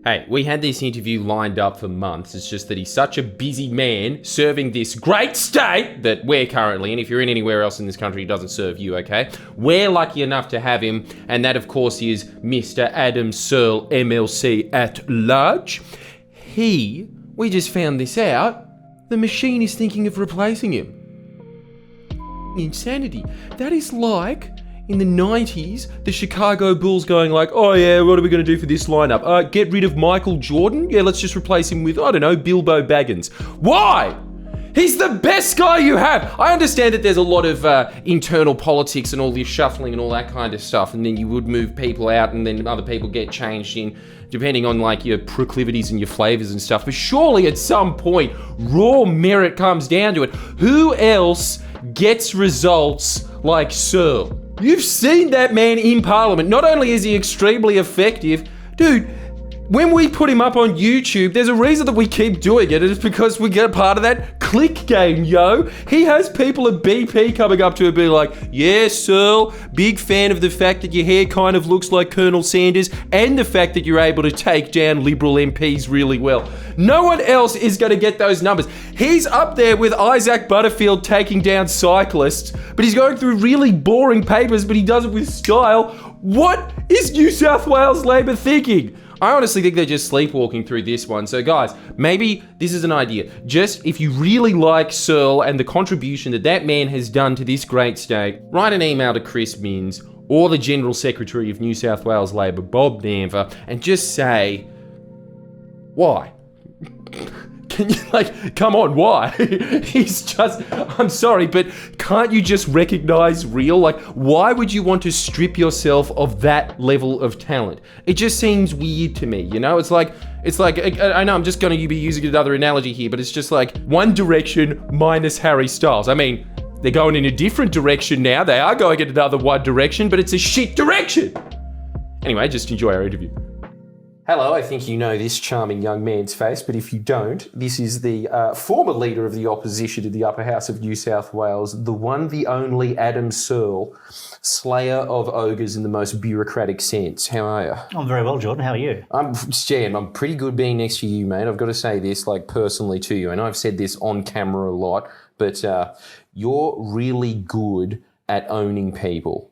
Hey, we had this interview lined up for months. It's just that he's such a busy man serving this great state that we're currently in. If you're in anywhere else in this country, he doesn't serve you, okay? We're lucky enough to have him, and that, of course, is Mr. Adam Searle, MLC at large. We just found this out, the machine is thinking of replacing him. Insanity. That is like in the 90s, the Chicago Bulls going like, oh yeah, what are we going to do for this lineup? Get rid of Michael Jordan? Yeah, let's just replace him with, I don't know, Bilbo Baggins. Why? He's the best guy you have. I understand that there's a lot of internal politics and all this shuffling and all that kind of stuff, and then you would move people out and then other people get changed in, depending on like your proclivities and your flavors and stuff. But surely at some point, raw merit comes down to it. Who else gets results like Searle? You've seen that man in Parliament. Not only is he extremely effective, dude, when we put him up on YouTube, there's a reason that we keep doing it. It's because we get a part of that click game, yo. He has people at BP coming up to him and being like, yeah, Searle, big fan of the fact that your hair kind of looks like Colonel Sanders and the fact that you're able to take down Liberal MPs really well. No one else is going to get those numbers. He's up there with Isaac Butterfield taking down cyclists, but he's going through really boring papers, but he does it with style. What is New South Wales Labor thinking? I honestly think they're just sleepwalking through this one. So guys, maybe this is an idea. Just if you really like Searle and the contribution that that man has done to this great state, write an email to Chris Minns or the General Secretary of New South Wales Labor, Bob Danver, and just say, why? Can you, come on, why? He's just, I'm sorry, but can't you just recognize real? Why would you want to strip yourself of that level of talent? It just seems weird to me, you know? It's like, I know I'm just going to be using another analogy here, but it's just like One Direction minus Harry Styles. I mean, they're going in a different direction now. They are going in another One Direction, but it's a shit direction. Anyway, just enjoy our interview. Hello, I think you know this charming young man's face, but if you don't, this is the former leader of the opposition to the Upper House of New South Wales, the one, the only Adam Searle, slayer of ogres in the most bureaucratic sense. How are you? I'm very well, Jordan. How are you? I'm pretty good being next to you, mate. I've got to say this, personally to you. I know I've said this on camera a lot, but you're really good at owning people.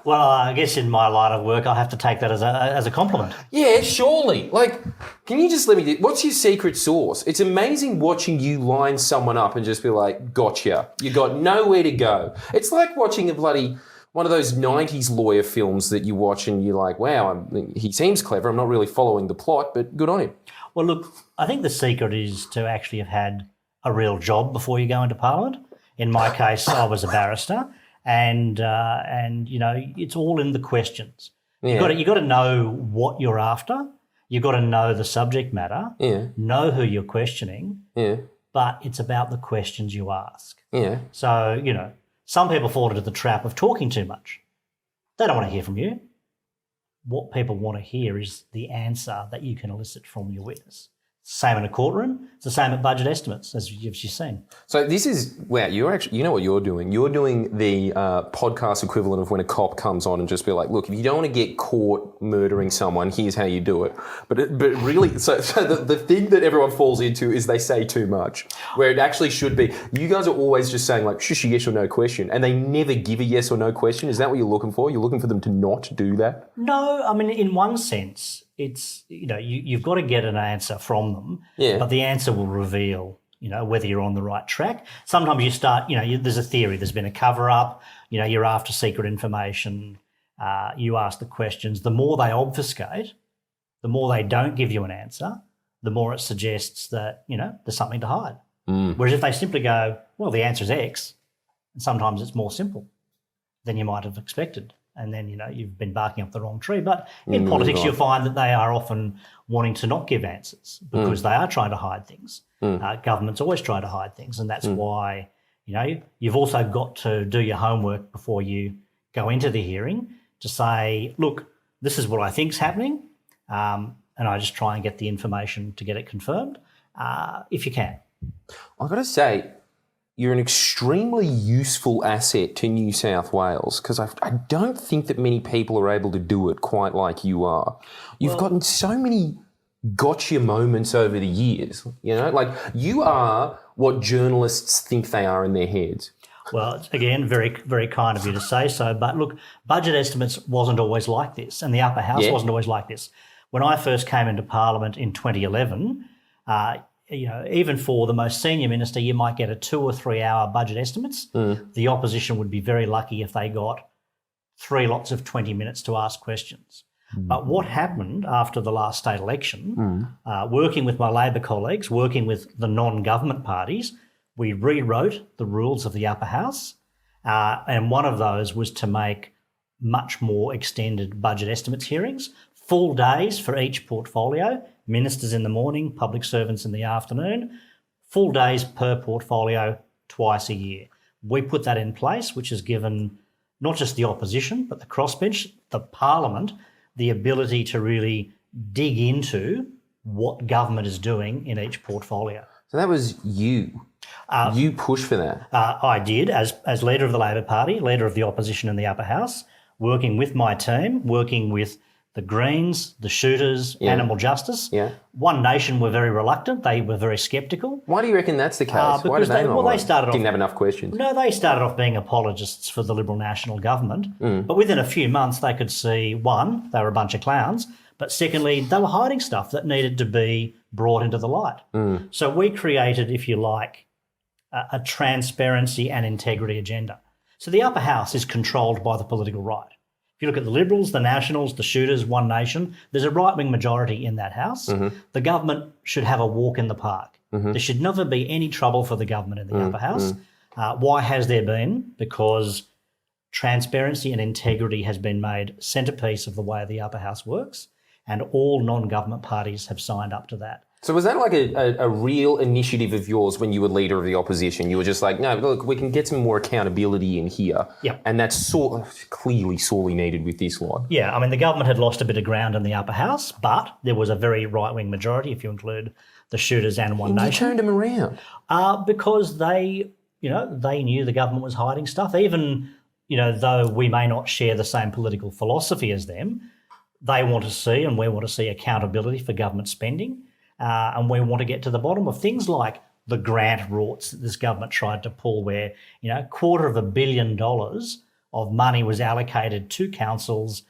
Well, I guess in my line of work, I have to take that as a compliment. Yeah, surely. Can you just let me... What's your secret sauce? It's amazing watching you line someone up and just be like, gotcha. You got nowhere to go. It's like watching a bloody... one of those 90s lawyer films that you watch and you're like, wow, he seems clever. I'm not really following the plot, but good on him. Well, look, I think the secret is to actually have had a real job before you go into Parliament. In my case, I was a barrister. And you know, it's all in the questions. Yeah. You got to know what you're after. You've got to know the subject matter. Yeah. Know who you're questioning. Yeah. But it's about the questions you ask. Yeah. So, you know, some people fall into the trap of talking too much. They don't want to hear from you. What people want to hear is the answer that you can elicit from your witness. Same in a courtroom. It's the same at budget estimates, as you've seen. So this is, wow, you're actually, you know what you're doing? You're doing the podcast equivalent of when a cop comes on and just be like, look, if you don't want to get caught murdering someone, here's how you do it. But really, so the thing that everyone falls into is they say too much, where it actually should be. You guys are always just saying like, shush, yes or no question, and they never give a yes or no question. Is that what you're looking for? You're looking for them to not do that? No, I mean, in one sense, it's, you know, you've got to get an answer from them, yeah. But the answer will reveal, you know, whether you're on the right track. Sometimes you start, you know, there's a theory, there's been a cover-up, you know, you're after secret information, you ask the questions. The more they obfuscate, the more they don't give you an answer, the more it suggests that, you know, there's something to hide. Mm. Whereas if they simply go, well, the answer is X, and sometimes it's more simple than you might have expected. And then, you know, you've been barking up the wrong tree. But in politics, you'll find that they are often wanting to not give answers because they are trying to hide things. Governments always try to hide things. And that's why, you know, you've also got to do your homework before you go into the hearing to say, look, this is what I think's happening. And I just try and get the information to get it confirmed if you can. I've got to say, you're an extremely useful asset to New South Wales because I don't think that many people are able to do it quite like you are. You've gotten so many gotcha moments over the years, you know? Like, you are what journalists think they are in their heads. Well, again, very, very kind of you to say so. But look, budget estimates wasn't always like this, and the upper house wasn't always like this. When I first came into Parliament in 2011, even for the most senior minister, you might get a 2 or 3 hour budget estimates. The opposition would be very lucky if they got 3 lots of 20 minutes to ask questions. But what happened after the last state election, working with my Labor colleagues, working with the non-government parties, we rewrote the rules of the upper house, and one of those was to make much more extended budget estimates hearings, full days for each portfolio, ministers in the morning, public servants in the afternoon, full days per portfolio twice a year. We put that in place, which has given not just the opposition, but the crossbench, the Parliament, the ability to really dig into what government is doing in each portfolio. So that was you. You pushed for that. I did, as leader of the Labor Party, leader of the opposition in the upper house, working with my team, working with the Greens, the Shooters, Animal Justice. One Nation were very reluctant. They were very sceptical. Why do you reckon that's the case? Why did they didn't have enough questions? No, they started off being apologists for the Liberal National Government. But within a few months, they could see, one, they were a bunch of clowns, but secondly, they were hiding stuff that needed to be brought into the light. So we created, if you like, a transparency and integrity agenda. So the upper house is controlled by the political right. If you look at the Liberals, the Nationals, the Shooters, One Nation, there's a right-wing majority in that house. The government should have a walk in the park. There should never be any trouble for the government in the upper house. Why has there been? Because transparency and integrity has been made centrepiece of the way the upper house works, and all non-government parties have signed up to that. So was that like a real initiative of yours when you were leader of the opposition? You were just like, no, look, we can get some more accountability in here. And that's clearly sorely needed with this lot. Yeah, I mean, the government had lost a bit of ground in the upper house, but there was a very right-wing majority, if you include the Shooters and One Nation. You turned them around? Because they knew the government was hiding stuff. Even, though we may not share the same political philosophy as them, they want to see, and we want to see, accountability for government spending. And we want to get to the bottom of things like the grant rorts that this government tried to pull, where, $250 million of money was allocated to councils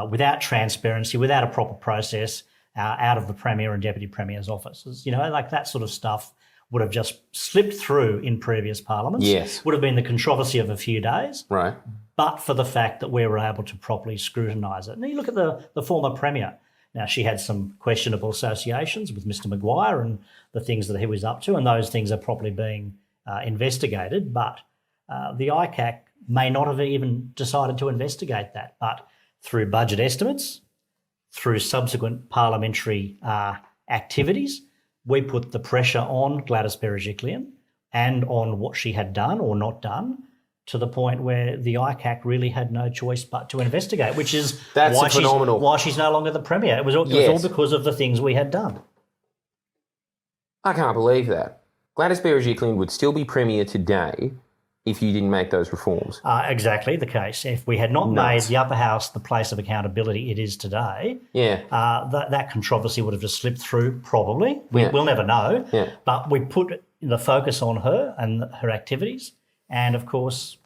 without transparency, without a proper process, out of the Premier and Deputy Premier's offices. Like that sort of stuff would have just slipped through in previous parliaments. Yes. Would have been the controversy of a few days. Right. But for the fact that we were able to properly scrutinise it. And you look at the former Premier. Now, she had some questionable associations with Mr Maguire and the things that he was up to, and those things are properly being investigated. But the ICAC may not have even decided to investigate that. But through budget estimates, through subsequent parliamentary activities, we put the pressure on Gladys Berejiklian and on what she had done or not done, to the point where the ICAC really had no choice but to investigate, which is why she's no longer the Premier. It was all because of the things we had done. I can't believe that. Gladys Berejiklian would still be Premier today if you didn't make those reforms. Exactly the case. If we had not made the upper house the place of accountability it is today, that controversy would have just slipped through probably. We'll never know. But we put the focus on her and her activities. And, of course,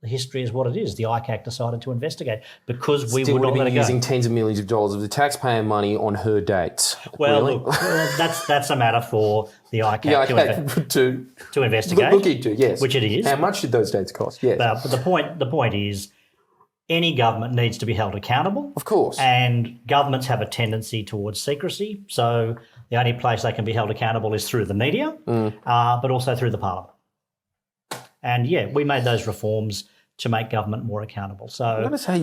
the history is what it is. The ICAC decided to investigate because we would not let it go. Using tens of millions of dollars of the taxpayer money on her dates. Well, look, that's a matter for the ICAC to investigate. Look into, yes. Which it is. How much did those dates cost? Yes. But the point is, any government needs to be held accountable. Of course. And governments have a tendency towards secrecy. So the only place they can be held accountable is through the media, but also through the Parliament. And, we made those reforms to make government more accountable. So I've got to say,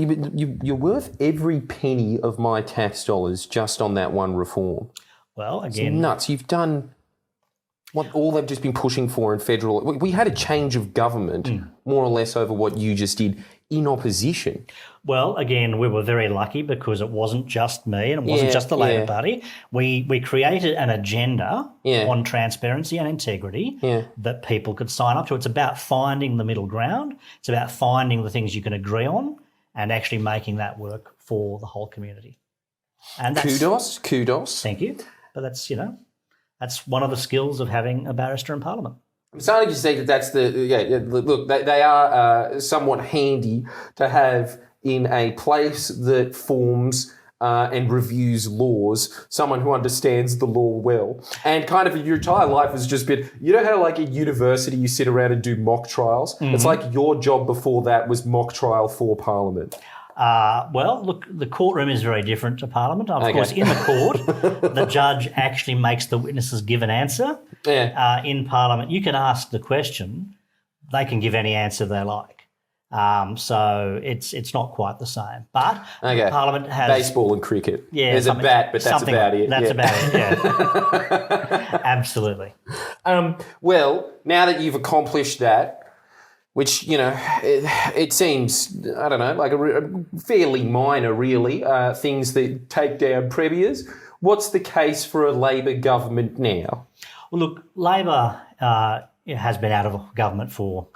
you're worth every penny of my tax dollars just on that one reform. Well, again... It's nuts. You've done what all they've just been pushing for in federal... We had a change of government, more or less, over what you just did in opposition? Well, again, we were very lucky because it wasn't just me and it wasn't just the Labor Party. We created an agenda on transparency and integrity that people could sign up to. It's about finding the middle ground. It's about finding the things you can agree on and actually making that work for the whole community. And that's, kudos. Thank you. But that's, that's one of the skills of having a barrister in Parliament. I'm starting to see that that's look, they are somewhat handy to have in a place that forms and reviews laws, someone who understands the law well. And kind of your entire life has just been, how like at university you sit around and do mock trials? Mm-hmm. It's like your job before that was mock trial for Parliament. Well, look, the courtroom is very different to Parliament. Of course, in the court, the judge actually makes the witnesses give an answer. Yeah. In Parliament, you can ask the question, they can give any answer they like. So it's not quite the same. But Parliament has... Baseball and cricket. Yeah. There's a bat, but that's about it. That's about it, yeah. Absolutely. Well, now that you've accomplished that, which, it seems, I don't know, like a fairly minor, really, things that take down premiers. What's the case for a Labor government now? Well, look, Labor has been out of government for,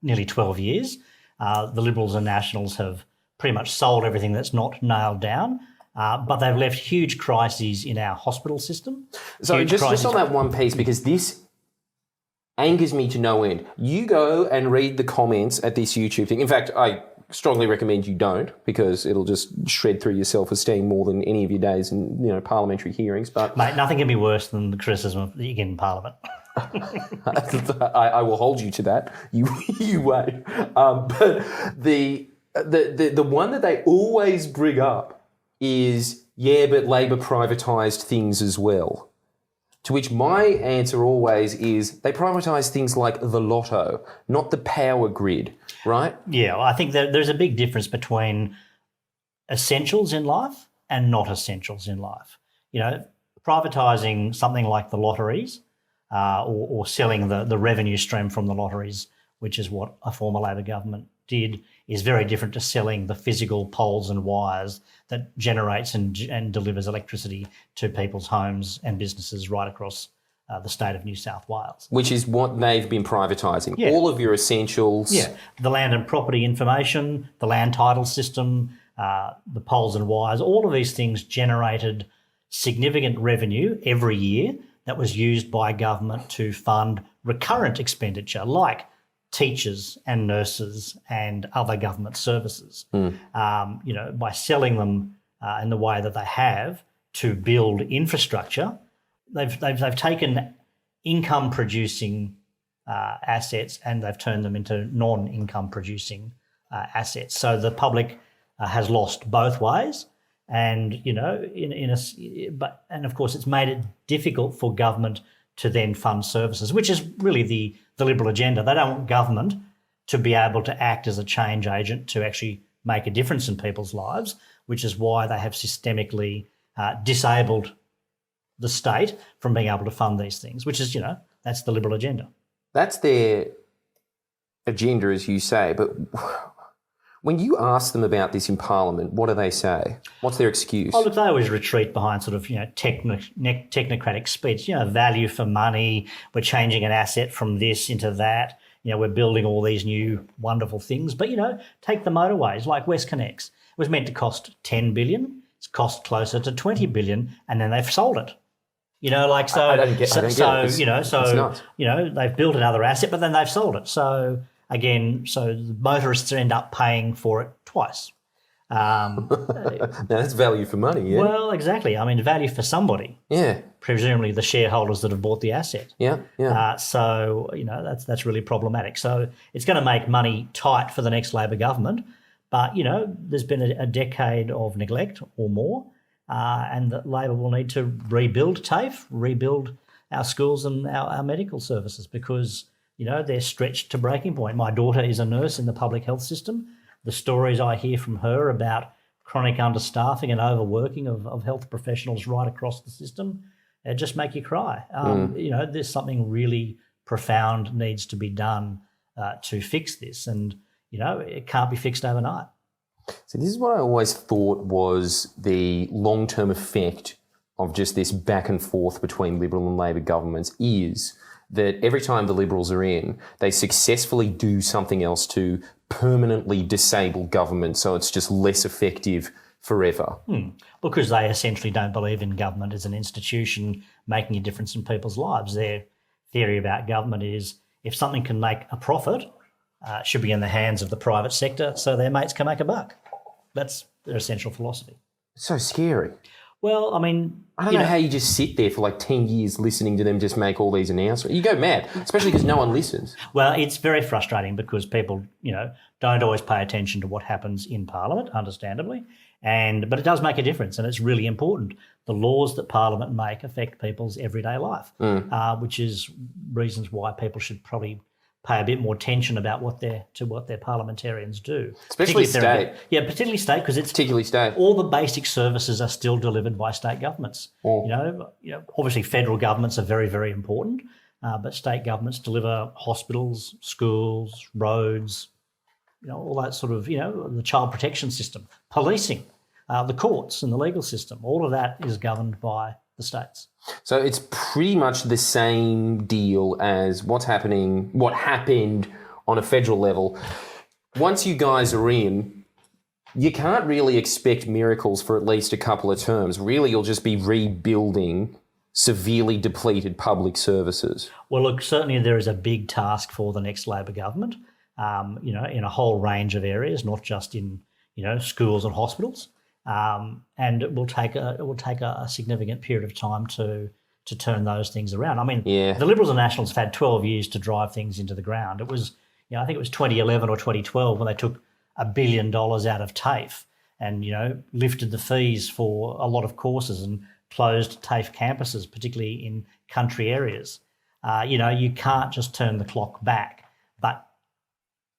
nearly 12 years. The Liberals and Nationals have pretty much sold everything that's not nailed down, but they've left huge crises in our hospital system. So just on that one piece, because this angers me to no end. You go and read the comments at this YouTube thing. In fact, I strongly recommend you don't, because it'll just shred through your self-esteem more than any of your days in parliamentary hearings. But mate, nothing can be worse than the criticism that you get in Parliament. I will hold you to that. You wait. But the one that they always bring up is, but Labor privatised things as well. To which my answer always is they privatise things like the lotto, not the power grid, right? Yeah, I think that there's a big difference between essentials in life and not essentials in life. Privatising something like the lotteries or selling the revenue stream from the lotteries, which is what a former Labor government did, is very different to selling the physical poles and wires that generates and delivers electricity to people's homes and businesses right across the state of New South Wales. Which is what they've been privatising. Yeah. All of your essentials. Yeah, the land and property information, the land title system, the poles and wires, all of these things generated significant revenue every year that was used by government to fund recurrent expenditure like teachers and nurses and other government services. By selling them in the way that they have to build infrastructure, they've taken income producing assets and they've turned them into non-income producing assets. So the public has lost both ways, and and of course it's made it difficult for government to then fund services, which is really the Liberal agenda. They don't want government to be able to act as a change agent to actually make a difference in people's lives, which is why they have systemically disabled the state from being able to fund these things, which is, that's the Liberal agenda. That's their agenda, as you say, but when you ask them about this in Parliament, what do they say? What's their excuse? Oh, look, they always retreat behind sort of, technocratic speech, value for money, we're changing an asset from this into that, we're building all these new wonderful things. But, take the motorways like WestConnex. It was meant to cost $10 billion. It's cost closer to $20 billion, and then they've sold it. I don't get it. They've built another asset, but then they've sold it. So the motorists end up paying for it twice. Now that's value for money, yeah? Well, exactly. I mean, value for somebody. Yeah. Presumably the shareholders that have bought the asset. Yeah, yeah. That's really problematic. So it's going to make money tight for the next Labor government. But, there's been a decade of neglect or more, and that Labor will need to rebuild TAFE, rebuild our schools and our medical services because, they're stretched to breaking point. My daughter is a nurse in the public health system. The stories I hear from her about chronic understaffing and overworking of health professionals right across the system, it just make you cry. There's something really profound needs to be done to fix this. And, it can't be fixed overnight. So this is what I always thought was the long-term effect of just this back and forth between Liberal and Labor governments is that every time the Liberals are in, they successfully do something else to permanently disable government so it's just less effective forever. Because they essentially don't believe in government as an institution making a difference in people's lives. Their theory about government is if something can make a profit, it should be in the hands of the private sector so their mates can make a buck. That's their essential philosophy. It's so scary. Well, I mean... I don't know how you just sit there for like 10 years listening to them just make all these announcements. You go mad, especially because no one listens. Well, it's very frustrating because people, don't always pay attention to what happens in Parliament, understandably. But it does make a difference, and it's really important. The laws that Parliament make affect people's everyday life, which is reasons why people should probably pay a bit more attention about what their parliamentarians do. Especially state. Particularly state, because it's particularly state. All the basic services are still delivered by state governments. Obviously federal governments are very, very important, but state governments deliver hospitals, schools, roads, all that sort of, the child protection system, policing, the courts and the legal system. All of that is governed by the states. So it's pretty much the same deal as what happened on a federal level. Once you guys are in, you can't really expect miracles for at least a couple of terms. Really, you'll just be rebuilding severely depleted public services. Well, look, certainly there is a big task for the next Labor government, in a whole range of areas, not just in, schools and hospitals. And it will take a significant period of time to turn those things around. I mean, The Liberals and Nationals have had 12 years to drive things into the ground. It was, I think it was 2011 or 2012 when they took $1 billion out of TAFE and, lifted the fees for a lot of courses and closed TAFE campuses, particularly in country areas. You can't just turn the clock back, but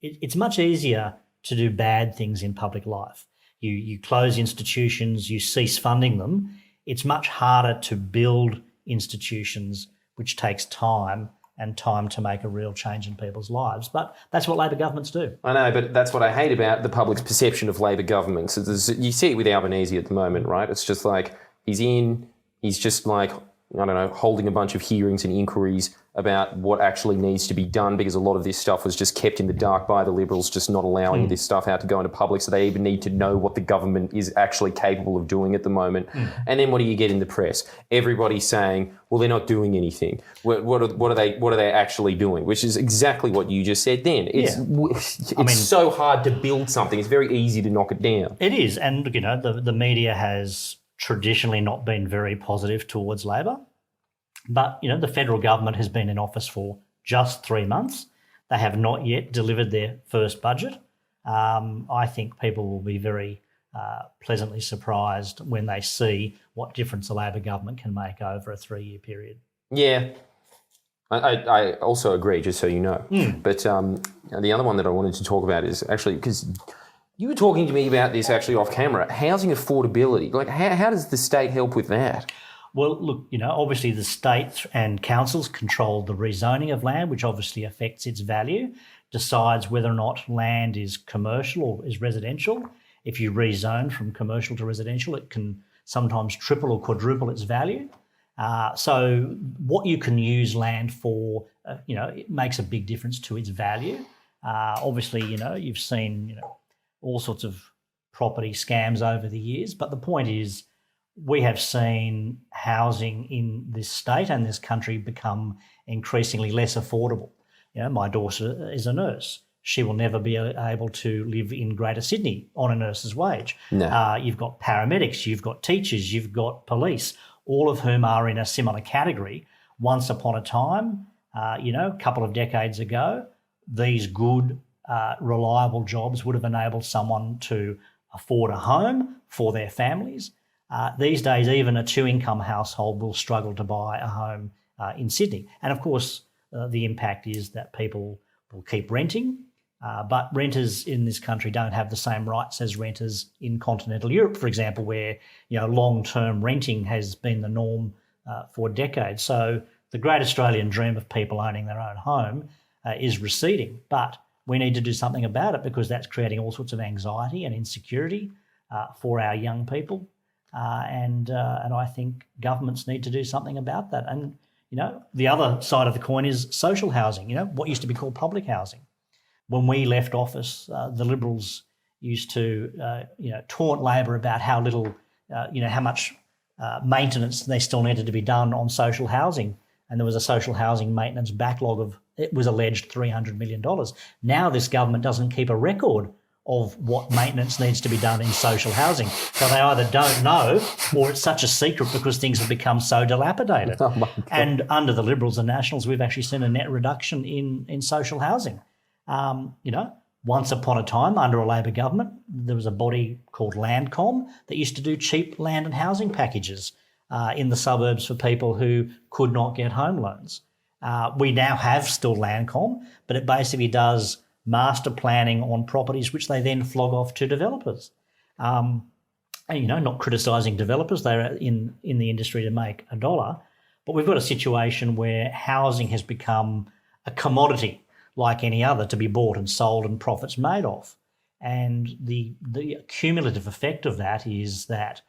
it's much easier to do bad things in public life. You close institutions, you cease funding them. It's much harder to build institutions, which takes time and time to make a real change in people's lives. But that's what Labor governments do. I know, but that's what I hate about the public's perception of Labor governments. You see it with Albanese at the moment, right? It's just like he's just like, I don't know, holding a bunch of hearings and inquiries about what actually needs to be done because a lot of this stuff was just kept in the dark by the Liberals, just not allowing this stuff out to go into public, so they even need to know what the government is actually capable of doing at the moment. And then what do you get in the press? Everybody saying, well, they're not doing anything. What are they actually doing? Which is exactly what you just said then. It's so hard to build something. It's very easy to knock it down. It is. And, the media has traditionally not been very positive towards Labor. But, the federal government has been in office for just 3 months. They have not yet delivered their first budget. I think people will be very pleasantly surprised when they see what difference the Labor government can make over a 3-year period. Yeah. I also agree, just so you know. But the other one that I wanted to talk about is actually, because you were talking to me about this actually off camera, housing affordability. Like, how does the state help with that? Well, look, obviously the state and councils control the rezoning of land, which obviously affects its value, decides whether or not land is commercial or is residential. If you rezone from commercial to residential, it can sometimes triple or quadruple its value. So what you can use land for, it makes a big difference to its value. Obviously, you've seen, all sorts of property scams over the years, but the point is, we have seen housing in this state and this country become increasingly less affordable. My daughter is a nurse. She will never be able to live in Greater Sydney on a nurse's wage. No. You've got paramedics, you've got teachers, you've got police, all of whom are in a similar category. Once upon a time, a couple of decades ago, these good, reliable jobs would have enabled someone to afford a home for their families. These days, even a 2-income household will struggle to buy a home in Sydney. And of course, the impact is that people will keep renting, but renters in this country don't have the same rights as renters in continental Europe, for example, where long-term renting has been the norm for decades. So the great Australian dream of people owning their own home is receding. But we need to do something about it because that's creating all sorts of anxiety and insecurity for our young people. And I think governments need to do something about that. And, the other side of the coin is social housing, what used to be called public housing. When we left office, the Liberals used to, taunt Labor about how little, how much maintenance there still needed to be done on social housing. And there was a social housing maintenance backlog of, it was alleged, $300 million. Now this government doesn't keep a record of what maintenance needs to be done in social housing. So they either don't know or it's such a secret because things have become so dilapidated. Oh my God. And under the Liberals and Nationals, we've actually seen a net reduction in social housing. Once upon a time, under a Labor government, there was a body called Landcom that used to do cheap land and housing packages in the suburbs for people who could not get home loans. We now have still Landcom, but it basically does master planning on properties which they then flog off to developers. And, not criticising developers, they're in the industry to make a dollar, but we've got a situation where housing has become a commodity like any other to be bought and sold and profits made off. And the cumulative effect of that is that,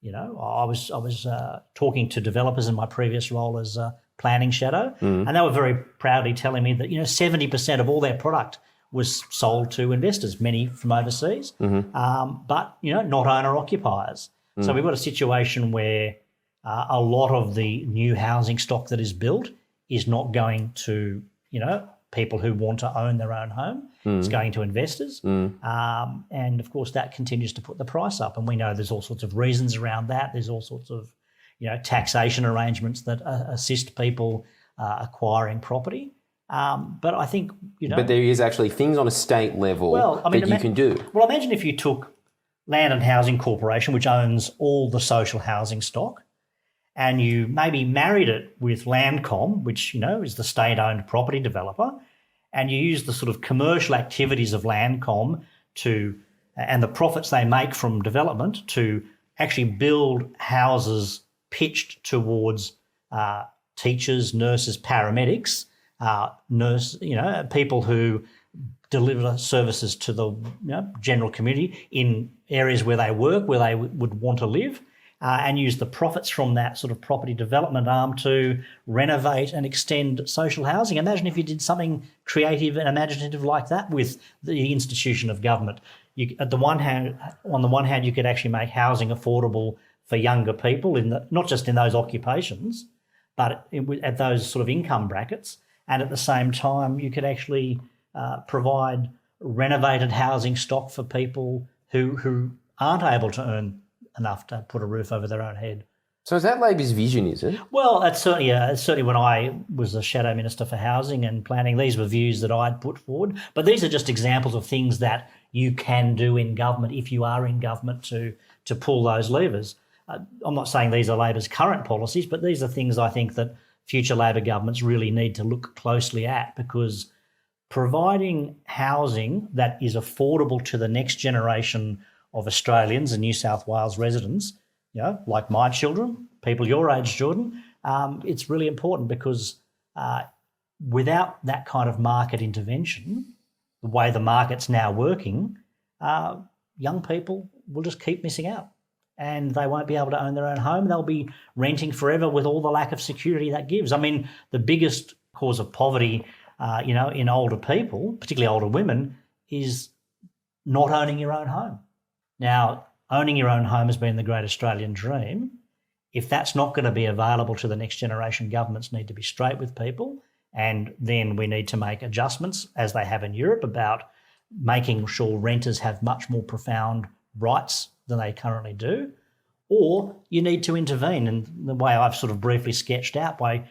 I was talking to developers in my previous role as a planning shadow, and they were very proudly telling me that, 70% of all their product was sold to investors, many from overseas, but, not owner-occupiers. So we've got a situation where a lot of the new housing stock that is built is not going to, people who want to own their own home. It's going to investors. And, of course, that continues to put the price up. And we know there's all sorts of reasons around that. There's all sorts of, taxation arrangements that assist people acquiring property. But I think, But there is actually things on a state level that you can do. Well, imagine if you took Land and Housing Corporation, which owns all the social housing stock, and you maybe married it with Landcom, which, is the state-owned property developer, and you use the sort of commercial activities of Landcom and the profits they make from development to actually build houses pitched towards teachers, nurses, paramedics, people who deliver services to the general community in areas where they work, where they would want to live, and use the profits from that sort of property development arm to renovate and extend social housing. Imagine if you did something creative and imaginative like that with the institution of government. On the one hand, you could actually make housing affordable for younger people, not just in those occupations, but at those sort of income brackets. And at the same time, you could actually provide renovated housing stock for people who aren't able to earn enough to put a roof over their own head. So is that Labor's vision, is it? Well, it's certainly when I was the Shadow Minister for Housing and Planning, these were views that I'd put forward. But these are just examples of things that you can do in government if you are in government to pull those levers. I'm not saying these are Labor's current policies, but these are things I think that future Labor governments really need to look closely at, because providing housing that is affordable to the next generation of Australians and New South Wales residents, like my children, people your age, Jordan, it's really important because without that kind of market intervention, the way the market's now working, young people will just keep missing out and they won't be able to own their own home. They'll be renting forever with all the lack of security that gives. I mean, the biggest cause of poverty, in older people, particularly older women, is not owning your own home. Now, owning your own home has been the great Australian dream. If that's not going to be available to the next generation, governments need to be straight with people, and then we need to make adjustments, as they have in Europe, about making sure renters have much more profound rights than they currently do, or you need to intervene in the way I've sort of briefly sketched out, by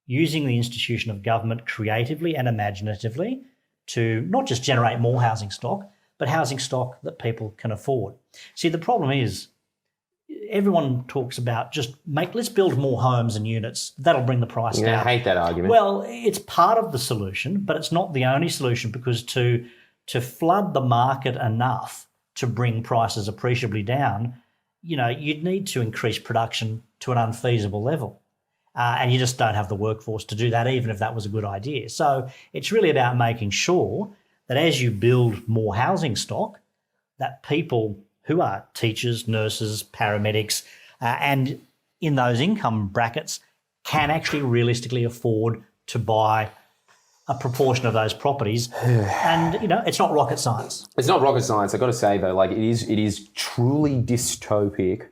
using the institution of government creatively and imaginatively to not just generate more housing stock, but housing stock that people can afford. See, the problem is everyone talks about let's build more homes and units. That'll bring the price down. I hate that argument. Well, it's part of the solution, but it's not the only solution, because to flood the market enough to bring prices appreciably down, you'd need to increase production to an unfeasible level. And you just don't have the workforce to do that, even if that was a good idea. So it's really about making sure that as you build more housing stock, that people who are teachers, nurses, paramedics, and in those income brackets can actually realistically afford to buy a proportion of those properties. And, it's not rocket science. It's not rocket science. I've got to say, though, like it is truly dystopic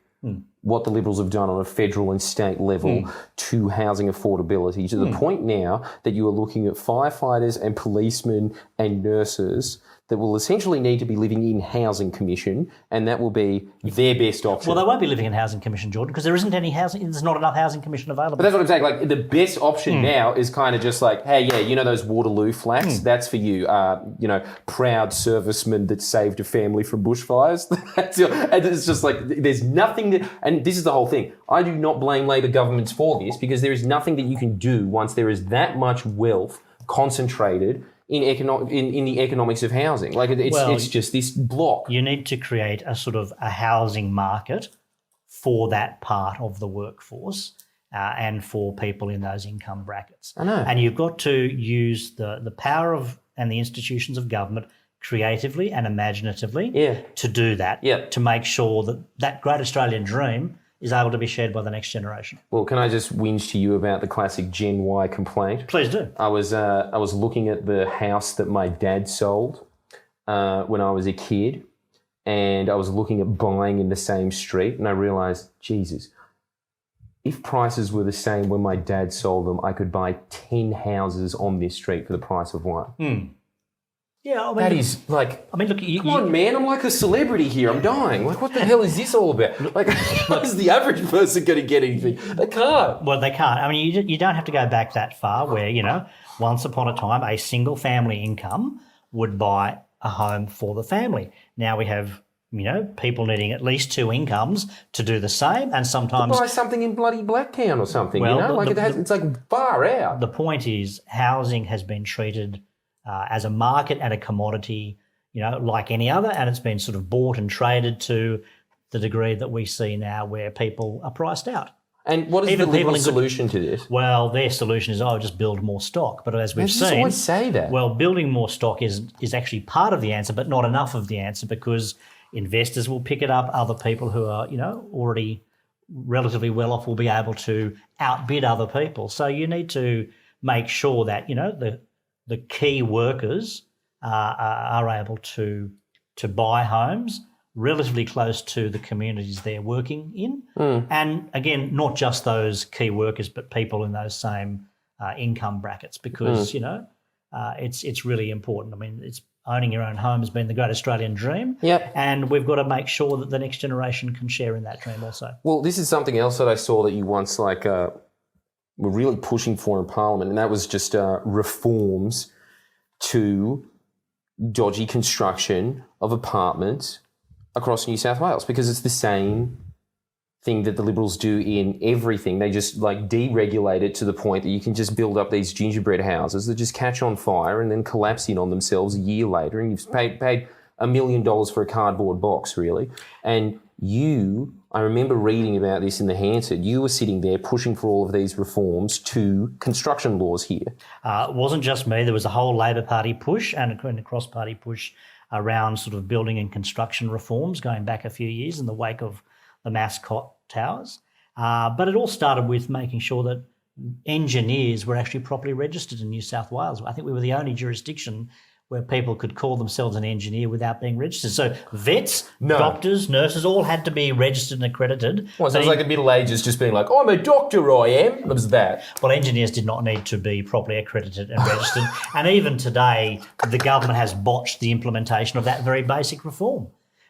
what the Liberals have done on a federal and state level to housing affordability, to the point now that you are looking at firefighters and policemen and nurses that will essentially need to be living in housing commission, and that will be their best option. Well, they won't be living in housing commission, Jordan, because there isn't any housing. There's not enough housing commission available. But that's what I'm saying. Like the best option now is kind of just like, hey, yeah, those Waterloo flats. That's for you. Proud serviceman that saved a family from bushfires. And it's just like there's nothing that. And this is the whole thing. I do not blame Labor governments for this because there is nothing that you can do once there is that much wealth concentrated in the economics of housing. Like it's just this block. You need to create a sort of a housing market for that part of the workforce and for people in those income brackets. I know. And you've got to use the power of and the institutions of government creatively and imaginatively to do that, to make sure that that great Australian dream is able to be shared by the next generation. Well, can I just whinge to you about the classic Gen Y complaint? Please do. I was looking at the house that my dad sold when I was a kid, and I was looking at buying in the same street, and I realised, Jesus, if prices were the same when my dad sold them, I could buy 10 houses on this street for the price of one. Yeah, I mean, that is like. I mean, look. Come on, man! I'm like a celebrity here. I'm dying. Like, what the hell is this all about? Like, how is the average person going to get anything? They can't. Well, they can't. I mean, you don't have to go back that far. Where once upon a time, a single family income would buy a home for the family. Now we have people needing at least two incomes to do the same, and sometimes to buy something in bloody Blacktown or something. Well, it's like far out. The point is, housing has been treated as a market and a commodity, like any other, and it's been sort of bought and traded to the degree that we see now where people are priced out. And what is the Liberal solution to this? Well, their solution is, just build more stock. But as we've seen... always say that. Well, building more stock is actually part of the answer, but not enough of the answer, because investors will pick it up. Other people who are, already relatively well off will be able to outbid other people. So you need to make sure that, the key workers are able to buy homes relatively close to the communities they're working in. And again, not just those key workers, but people in those same income brackets, because, it's really important. I mean, it's owning your own home has been the great Australian dream. Yep. And we've got to make sure that the next generation can share in that dream also. Well, this is something else that I saw that you once were really pushing for in Parliament, and that was just reforms to dodgy construction of apartments across New South Wales, because it's the same thing that the Liberals do in everything. They just deregulate it to the point that you can just build up these gingerbread houses that just catch on fire and then collapse in on themselves a year later, and you've paid $1 million for a cardboard box, really. And I remember reading about this in the Hansard. You were sitting there pushing for all of these reforms to construction laws here. It wasn't just me. There was a whole Labor Party push and a cross-party push around sort of building and construction reforms going back a few years in the wake of the Mascot Towers. But it all started with making sure that engineers were actually properly registered in New South Wales. I think we were the only jurisdiction where people could call themselves an engineer without being registered. So vets, doctors, nurses, all had to be registered and accredited. Well, so it was like the Middle Ages just being like, I'm a doctor, I am. It was that. Well, engineers did not need to be properly accredited and registered. And even today, the government has botched the implementation of that very basic reform.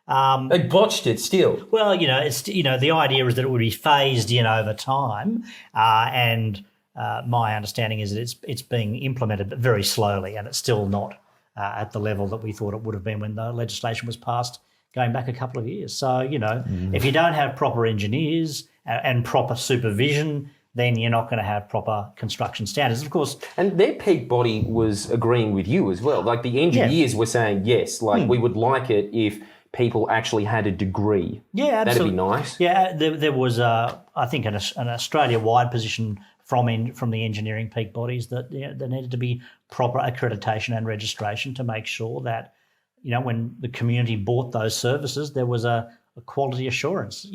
They botched it still. Well, it's the idea is that it would be phased in over time, and my understanding is that it's being implemented but very slowly, and it's still not at the level that we thought it would have been when the legislation was passed going back a couple of years. So, if you don't have proper engineers and proper supervision, then you're not going to have proper construction standards, of course. And their peak body was agreeing with you as well. Like the engineers were saying, yes, we would like it if people actually had a degree. Yeah, absolutely. That'd be nice. Yeah, there was, I think, an Australia-wide position from the engineering peak bodies that there needed to be proper accreditation and registration to make sure that, when the community bought those services, there was a quality assurance.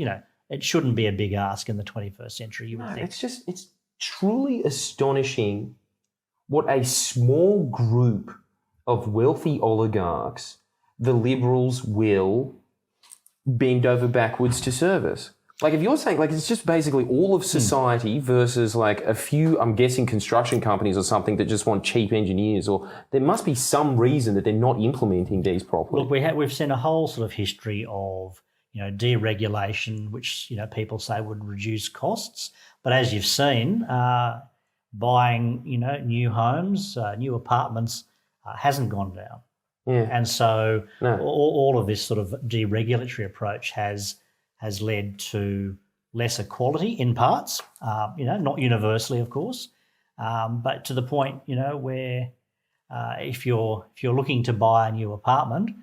It shouldn't be a big ask in the 21st century, you would think. It's truly astonishing what a small group of wealthy oligarchs the Liberals will bend over backwards to service. Like, if you're saying, like, it's just basically all of society versus, like, a few, I'm guessing, construction companies or something that just want cheap engineers, or there must be some reason that they're not implementing these properly. Look, we've seen a whole sort of history of, deregulation, which, people say would reduce costs. But as you've seen, buying, new homes, new apartments hasn't gone down. Yeah. And so all of this sort of deregulatory approach has led to lesser quality in parts, not universally, of course, but to the point, where if you're looking to buy a new apartment,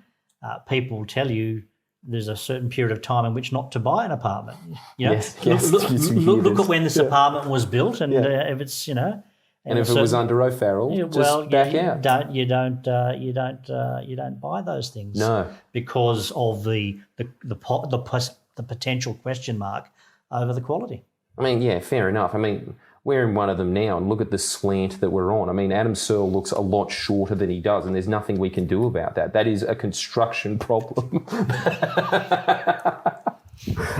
people will tell you there's a certain period of time in which not to buy an apartment. Look at when this apartment was built, and if it's and if it was under O'Farrell, back out. You don't buy those things. No, because of the potential question mark over the quality. I mean, yeah, fair enough. I mean, we're in one of them now, and look at the slant that we're on. I mean, Adam Searle looks a lot shorter than he does, and there's nothing we can do about that. That is a construction problem.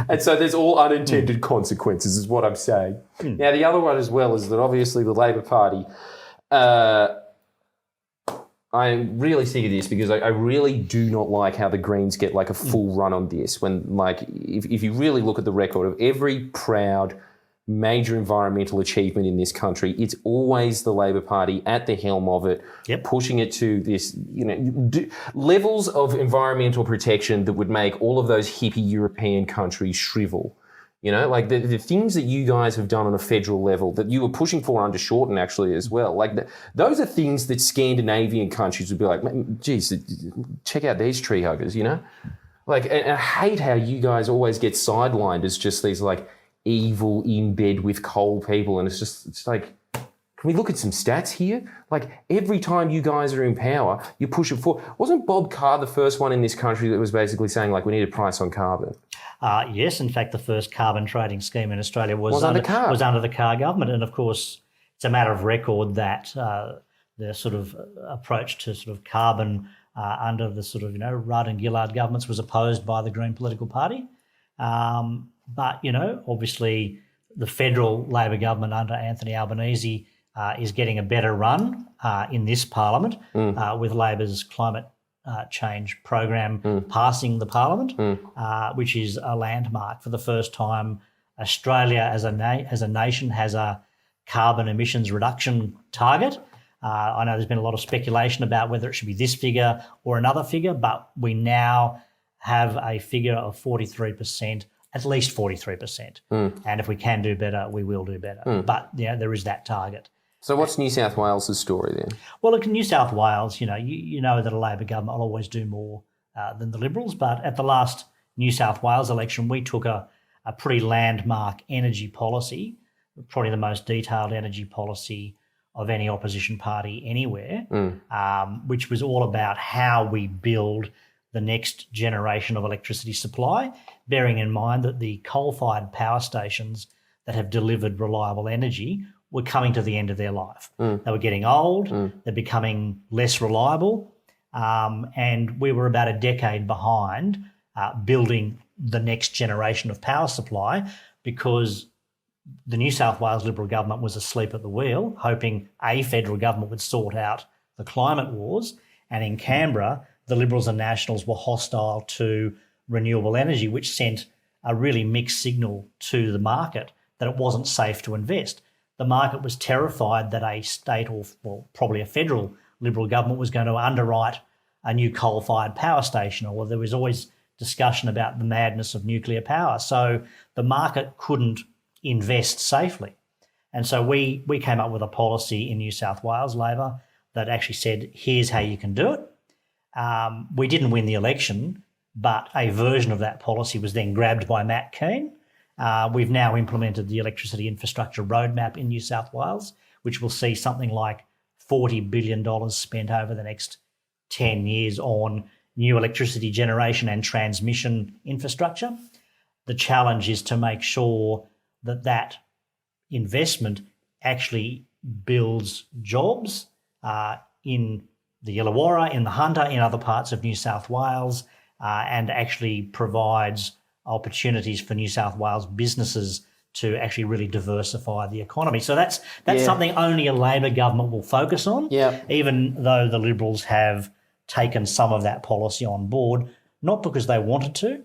And so there's all unintended consequences, is what I'm saying. Now, the other one as well is that obviously the Labor Party, I'm really sick of this because I really do not like how the Greens get like a full run on this. When, like, if you really look at the record of every proud major environmental achievement in this country, it's always the Labor Party at the helm of it, pushing it to this, levels of environmental protection that would make all of those hippie European countries shrivel. Like the things that you guys have done on a federal level that you were pushing for under Shorten actually as well. Like those are things that Scandinavian countries would be like, geez, check out these tree huggers, Like, and I hate how you guys always get sidelined as just these like evil in bed with coal people, and it's like, can we look at some stats here? Like, every time you guys are in power, you push it forward. Wasn't Bob Carr the first one in this country that was basically saying, like, we need a price on carbon? Yes, in fact, the first carbon trading scheme in Australia was under the Carr government. And, of course, it's a matter of record that the sort of approach to sort of carbon under the sort of, Rudd and Gillard governments was opposed by the Green political party. But, obviously the federal Labor government under Anthony Albanese is getting a better run in this parliament with Labor's climate change program passing the parliament, which is a landmark. For the first time, Australia as a nation has a carbon emissions reduction target. I know there's been a lot of speculation about whether it should be this figure or another figure, but we now have a figure of 43%. At least 43%. And if we can do better, we will do better. But, there is that target. So what's New South Wales' story then? Well, look, in New South Wales, you know that a Labor government will always do more than the Liberals. But at the last New South Wales election, we took a pretty landmark energy policy, probably the most detailed energy policy of any opposition party anywhere, which was all about how we build the next generation of electricity supply, bearing in mind that the coal-fired power stations that have delivered reliable energy were coming to the end of their life. They were getting old, they're becoming less reliable, and we were about a decade behind building the next generation of power supply because the New South Wales Liberal government was asleep at the wheel, hoping a federal government would sort out the climate wars, and in Canberra, the Liberals and Nationals were hostile to renewable energy, which sent a really mixed signal to the market that it wasn't safe to invest. The market was terrified that a state or probably a federal Liberal government was going to underwrite a new coal-fired power station, or there was always discussion about the madness of nuclear power. So the market couldn't invest safely. And so we came up with a policy in New South Wales, Labor, that actually said, here's how you can do it. We didn't win the election, but a version of that policy was then grabbed by Matt Keane We've now implemented the electricity infrastructure roadmap in New South Wales, which will see something like $40 billion spent over the next 10 years on new electricity generation and transmission infrastructure. The challenge is to make sure that that investment actually builds jobs in the Illawarra, in the Hunter, in other parts of New South Wales, and actually provides opportunities for New South Wales businesses to actually really diversify the economy. So that's something only a Labor government will focus on, even though the Liberals have taken some of that policy on board, not because they wanted to,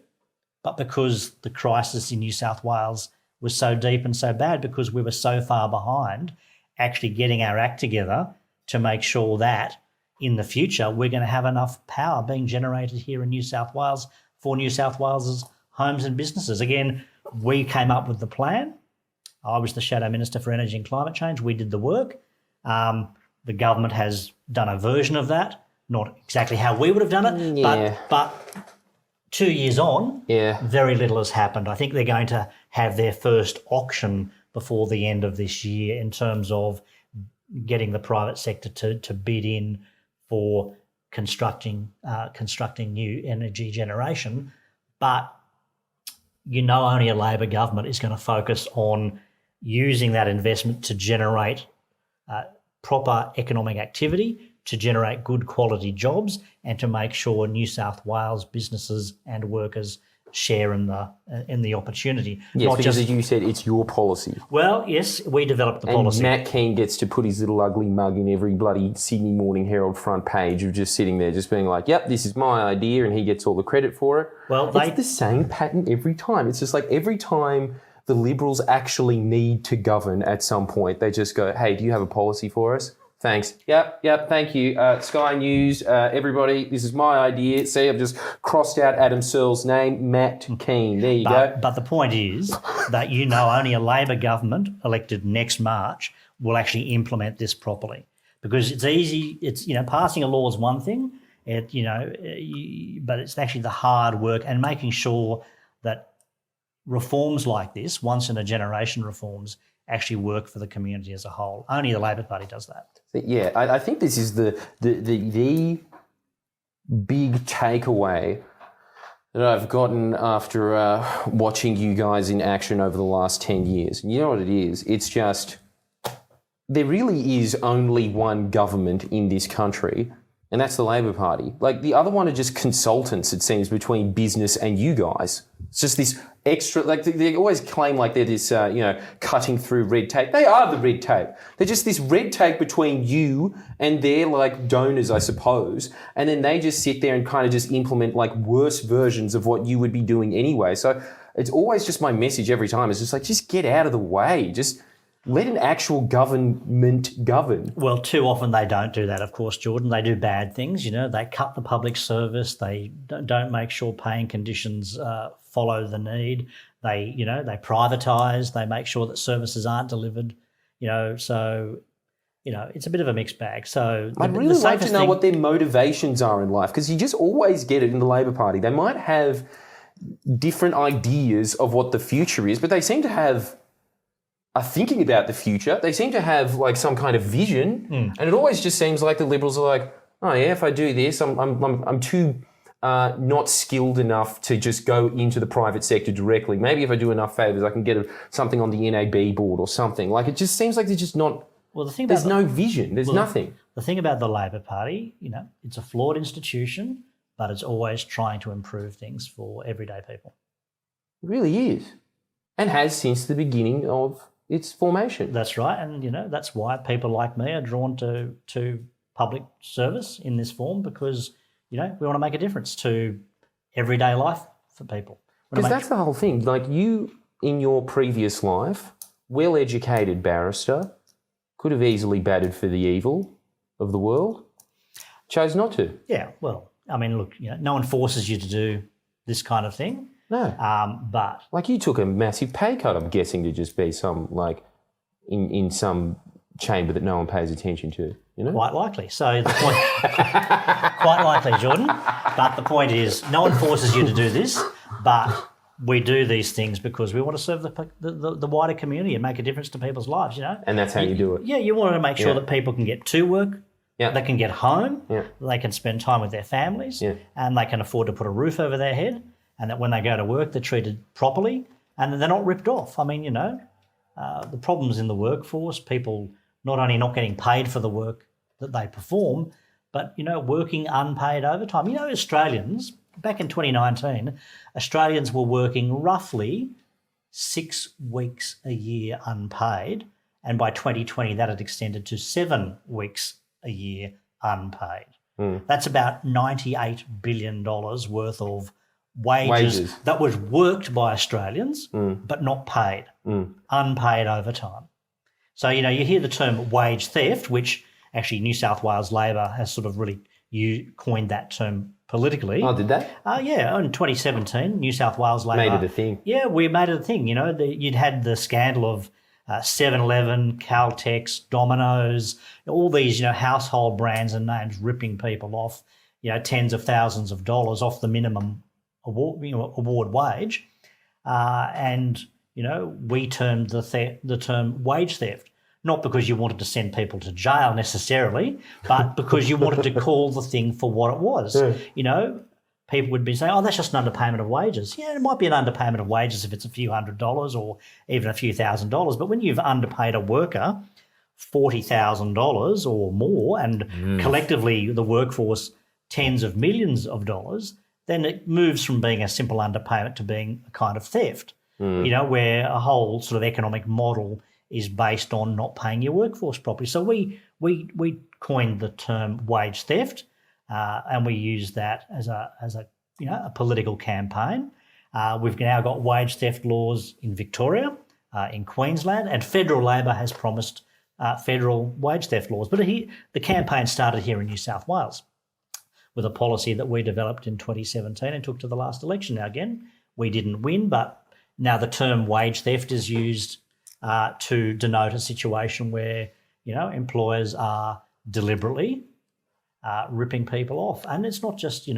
but because the crisis in New South Wales was so deep and so bad, because we were so far behind actually getting our act together to make sure that in the future we're going to have enough power being generated here in New South Wales for New South Wales's homes and businesses. Again, we came up with the plan. I was the Shadow Minister for Energy and Climate Change. We did the work. The government has done a version of that, not exactly how we would have done it, but 2 years on, very little has happened. I think they're going to have their first auction before the end of this year in terms of getting the private sector to bid in for constructing new energy generation. But only a Labor government is going to focus on using that investment to generate proper economic activity, to generate good quality jobs, and to make sure New South Wales businesses and workers share in the opportunity. Yes, not because as you said, it's your policy. Well, yes, we developed the policy. And Matt Keane gets to put his little ugly mug in every bloody Sydney Morning Herald front page of just sitting there, just being like, yep, this is my idea, and he gets all the credit for it. Well, it's the same pattern every time. It's just like every time the Liberals actually need to govern at some point, they just go, hey, do you have a policy for us? Thanks. Yep, thank you. Sky News, everybody, this is my idea. See, I've just crossed out Adam Searle's name, Matt Keane. There you go. But the point is that only a Labor government elected next March will actually implement this properly. Because it's easy, passing a law is one thing, but it's actually the hard work and making sure that reforms like this, once in a generation reforms, actually work for the community as a whole. Only the Labor Party does that. Yeah, I think this is the big takeaway that I've gotten after watching you guys in action over the last 10 years. And you know what it is? It's just there really is only one government in this country, and that's the Labor Party. Like, the other one are just consultants, it seems, between business and you guys. It's just this extra, like, they always claim like they're this, cutting through red tape. They are the red tape. They're just this red tape between you and their, like, donors, I suppose. And then they just sit there and kind of just implement, like, worse versions of what you would be doing anyway. So it's always just my message every time. It's just like, just get out of the way. Just let an actual government govern. Well, too often they don't do that, of course, Jordan. They do bad things. They cut the public service. They don't make sure paying conditions follow the need. They privatise. They make sure that services aren't delivered. So it's a bit of a mixed bag. So I'd really like to know what their motivations are in life, because you just always get it in the Labor Party. They might have different ideas of what the future is, but they seem to are thinking about the future. They seem to have like some kind of vision, and it always just seems like the Liberals are like, oh yeah, if I do this, I'm too not skilled enough to just go into the private sector directly. Maybe if I do enough favours, I can get something on the NAB board or something. Like, it just seems like they're just not. Well, there's no vision. There's nothing. The thing about the Labor Party, it's a flawed institution, but it's always trying to improve things for everyday people. It really is, and has since the beginning of its formation. That's right, and that's why people like me are drawn to public service in this form, because we want to make a difference to everyday life for people. Because that's the whole thing. Like, you, in your previous life, well-educated barrister, could have easily batted for the evil of the world, chose not to. Yeah, well, I mean, look, no one forces you to do this kind of thing. No. But like, you took a massive pay cut, I'm guessing, to just be some, like, in some chamber that no one pays attention to, Quite likely. So the point, quite likely, Jordan. But the point is, no one forces you to do this, but we do these things because we want to serve the wider community and make a difference to people's lives, And that's how you do it. Yeah, you want to make sure that people can get to work, they can get home, they can spend time with their families, and they can afford to put a roof over their head, and that when they go to work, they're treated properly and that they're not ripped off. I mean, the problems in the workforce, people not only not getting paid for the work that they perform, but, working unpaid overtime. Australians, back in 2019, Australians were working roughly 6 weeks a year unpaid, and by 2020 that had extended to 7 weeks a year unpaid. That's about $98 billion worth of wages that was worked by Australians but not paid, unpaid overtime. So, you hear the term wage theft, which actually New South Wales Labor has sort of really coined that term politically. Oh, did they? Yeah, in 2017, New South Wales Labor... Made it a thing. Yeah, we made it a thing. You'd had the scandal of 7-Eleven, Caltex, Domino's, all these, household brands and names ripping people off, tens of thousands of dollars off the minimum award wage. And we termed the term wage theft. Not because you wanted to send people to jail necessarily, but because you wanted to call the thing for what it was. People would be saying, oh, that's just an underpayment of wages. Yeah, it might be an underpayment of wages if it's a few $100s or even a few $1,000s. But when you've underpaid a worker $40,000 or more and collectively the workforce tens of millions of dollars, then it moves from being a simple underpayment to being a kind of theft, where a whole sort of economic model is based on not paying your workforce properly. So we coined the term wage theft, and we used that as a political campaign. We've now got wage theft laws in Victoria, in Queensland, and federal Labor has promised federal wage theft laws. But the campaign started here in New South Wales with a policy that we developed in 2017 and took to the last election. Now, again, we didn't win, but now the term wage theft is used to denote a situation where, employers are deliberately ripping people off. And it's not just,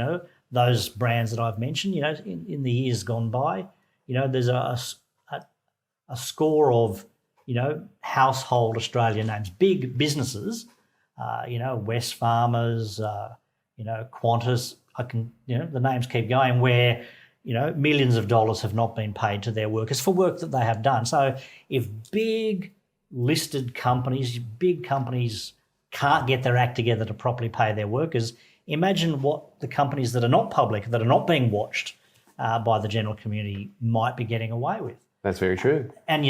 those brands that I've mentioned, in the years gone by, there's a score of, household Australian names, big businesses, Wesfarmers, Qantas, the names keep going, where millions of dollars have not been paid to their workers for work that they have done. So if big listed companies, big companies can't get their act together to properly pay their workers, imagine what the companies that are not public, that are not being watched by the general community might be getting away with. That's very true. And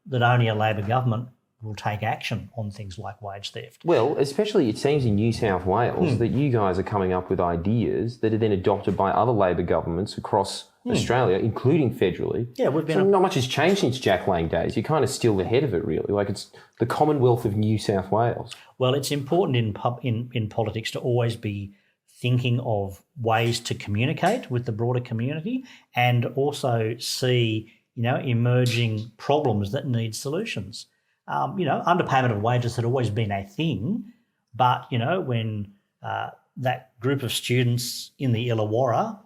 that only a Labor government will take action on things like wage theft. Well, especially it seems in New South Wales that you guys are coming up with ideas that are then adopted by other Labor governments across Australia, including federally. Yeah, we've been... So not much has changed since Jack Lang days. You're kind of still ahead of it, really. Like it's the Commonwealth of New South Wales. Well, it's important in politics to always be thinking of ways to communicate with the broader community and also see, emerging problems that need solutions. Underpayment of wages had always been a thing, but, when that group of students in the Illawarra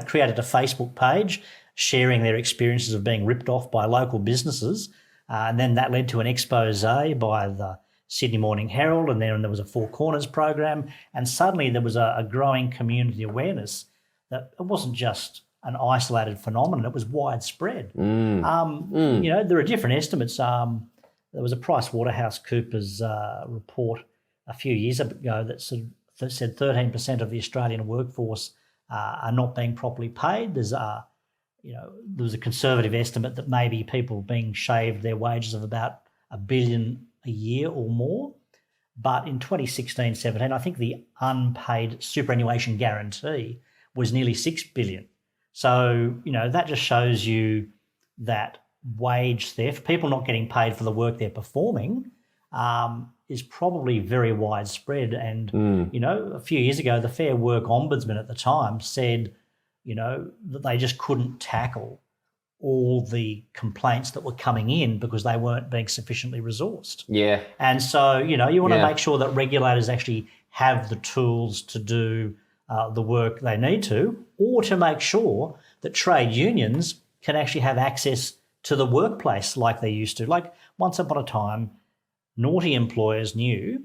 created a Facebook page sharing their experiences of being ripped off by local businesses, and then that led to an expose by the Sydney Morning Herald, and then there was a Four Corners program, and suddenly there was a growing community awareness that it wasn't just an isolated phenomenon, it was widespread. There are different estimates. There was a PricewaterhouseCoopers report a few years ago that said 13% of the Australian workforce are not being properly paid. There was a conservative estimate that maybe people being shaved their wages of about $1 billion a year or more. But in 2016-17, I think the unpaid superannuation guarantee was nearly $6 billion. So, that just shows you that wage theft, people not getting paid for the work they're performing, is probably very widespread. And, a few years ago, the Fair Work Ombudsman at the time said, that they just couldn't tackle all the complaints that were coming in because they weren't being sufficiently resourced. Yeah. And so, you want to make sure that regulators actually have the tools to do the work they need to, or to make sure that trade unions can actually have access to the workplace like they used to. Like once upon a time, naughty employers knew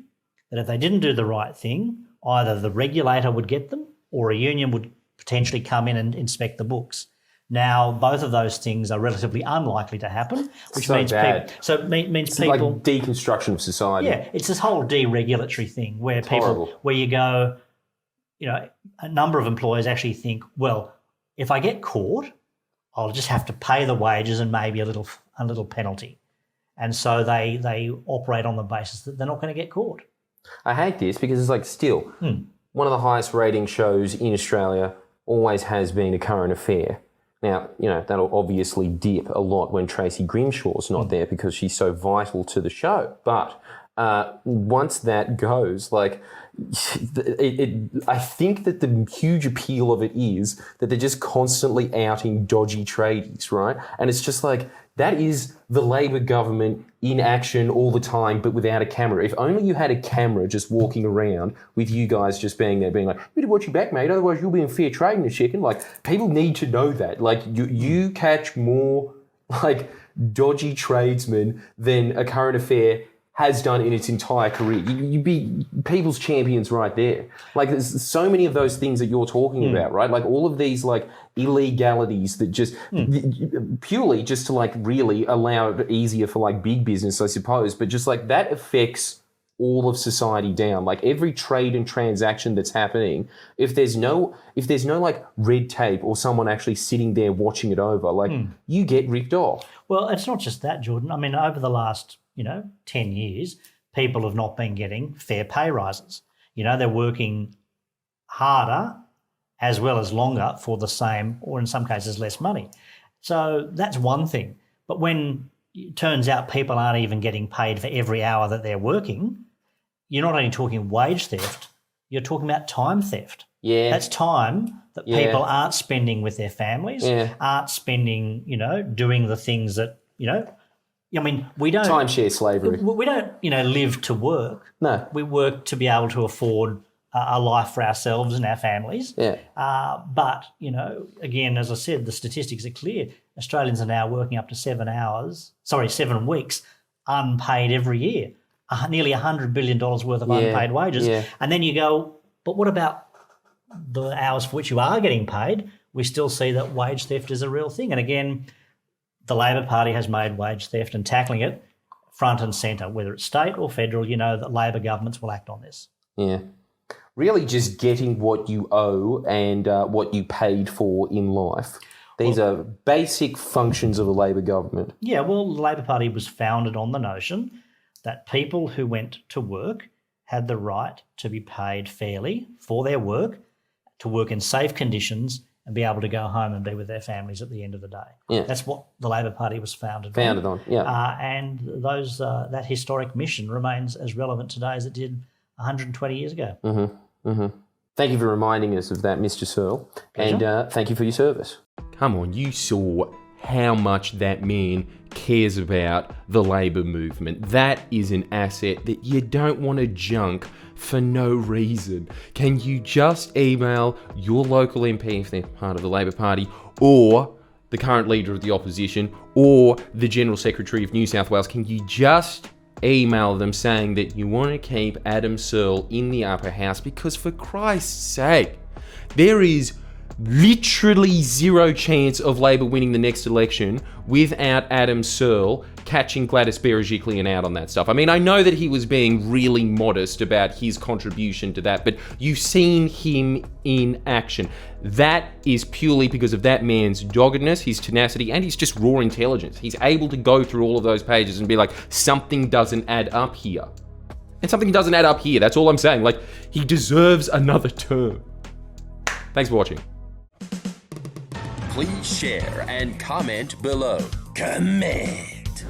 that if they didn't do the right thing, either the regulator would get them or a union would potentially come in and inspect the books. Now, both of those things are relatively unlikely to happen, which So means bad. means It's people like deconstruction of society. yeah, it's this whole deregulatory thing where horrible. where you go, a number of employers actually think, well, if I get caught, I'll just have to pay the wages and maybe a little penalty. And so they operate on the basis that they're not going to get caught. I hate this because it's like still one of the highest rating shows in Australia always has been A Current Affair. Now, that'll obviously dip a lot when Tracy Grimshaw's not there because she's so vital to the show. But once that goes, like, I think that the huge appeal of it is that they're just constantly outing dodgy tradies, right? And it's just like, that is the Labor government in action all the time, but without a camera. If only you had a camera just walking around with you guys just being there, being like, you better watch your back, mate, otherwise you'll be in fair trade in a second. Like, people need to know that. Like, you catch more, like, dodgy tradesmen than A Current Affair has done in its entire career. You'd be people's champions right there. Like, there's so many of those things that you're talking about, right? Like, all of these, like, illegalities that just purely just to, like, really allow it easier for, like, big business, I suppose, but just, like, that affects all of society down. Like, every trade and transaction that's happening, if there's no like red tape or someone actually sitting there watching it over, like, you get ripped off. Well, it's not just that, Jordan. I mean, over the last 10 years, people have not been getting fair pay rises. They're working harder as well as longer for the same, or in some cases, less money. So that's one thing. But when it turns out people aren't even getting paid for every hour that they're working, you're not only talking wage theft, you're talking about time theft. Yeah. That's time that people aren't spending with their families, aren't spending, doing the things that, I mean, we don't... Timeshare slavery. We don't, live to work. No. We work to be able to afford a life for ourselves and our families. Yeah. But, again, as I said, the statistics are clear. Australians are now working up to 7 weeks unpaid every year. Nearly $100 billion worth of unpaid wages. Yeah. And then you go, but what about the hours for which you are getting paid? We still see that wage theft is a real thing. And again, the Labor Party has made wage theft and tackling it front and centre, whether it's state or federal. That Labor governments will act on this. Yeah. Really just getting what you owe and what you paid for in life. These are basic functions of a Labor government. Yeah, well, the Labor Party was founded on the notion that people who went to work had the right to be paid fairly for their work, to work in safe conditions and be able to go home and be with their families at the end of the day. Yeah. That's what the Labor Party was founded on. Yeah. And those that historic mission remains as relevant today as it did 120 years ago. Mm-hmm. Mm-hmm. Thank you for reminding us of that, Mr. Searle. Pleasure. And thank you for your service. Come on, you saw how much that man cares about the Labor movement. That is an asset that you don't want to junk for no reason. Can you just email your local MP if they're part of the Labor Party, or the current leader of the opposition, or the General Secretary of New South Wales? Can you just email them saying that you want to keep Adam Searle in the upper house? Because for Christ's sake, there is literally zero chance of Labor winning the next election without Adam Searle catching Gladys Berejiklian out on that stuff. I mean, I know that he was being really modest about his contribution to that, but you've seen him in action. That is purely because of that man's doggedness, his tenacity, and his just raw intelligence. He's able to go through all of those pages and be like, something doesn't add up here. And something doesn't add up here. That's all I'm saying. Like, he deserves another term. Thanks for watching. Please share and comment below. Comment.